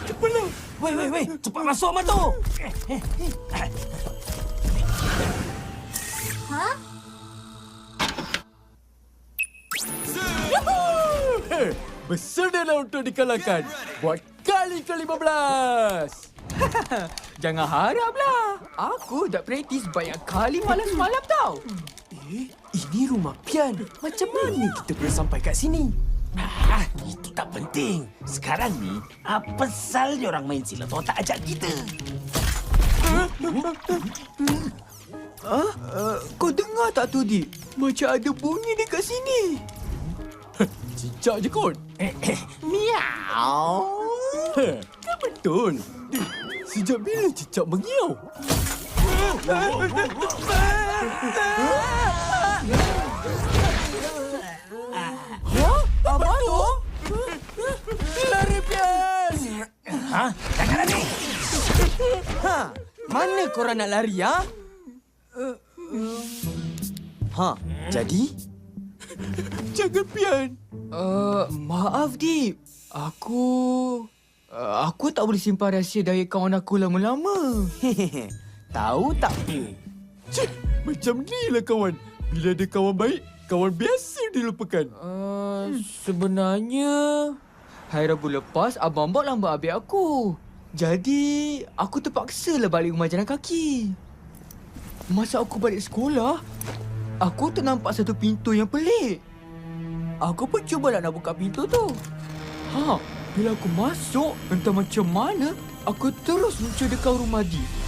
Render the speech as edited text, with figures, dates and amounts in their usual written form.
Cepatlah. Wei, cepat masuk Mak tu. Ha? Bersedia untuk dikalahkan. Buat kali ke-15. Jangan haraplah. Aku dah praktis banyak kali malam semalam tau. Ini rumah Pian. Macam mana kita boleh sampai kat sini? Itu tak penting. Sekarang ni, apa salnya orang main silat tak ajak kita? Kau dengar tak tu, Dik? Macam ada bunyi dekat sini. Cicak je kot. Miau. Kan betul. Sejak bila cicak mengiau? Apa tu? Lari Pian! Jangan lari. Mana korang nak lari, ha? Jadi? Jangan Pian. Maaf, Dik. Aku tak boleh simpan rahsia dari kawan aku lama-lama. Tahu tak? Cik, macam ni lah kawan. Bila ada kawan baik, kawan biasa dilupakan. Sebenarnya, hari Rabu lepas Abang Bok lambat habis aku. Jadi, aku terpaksalah balik rumah jalan kaki. Masa aku balik sekolah, aku ternampak satu pintu yang pelik. Aku pun cubalah nak buka pintu tu. Bila aku masuk, entah macam mana, aku terus muncul dekat rumah Di.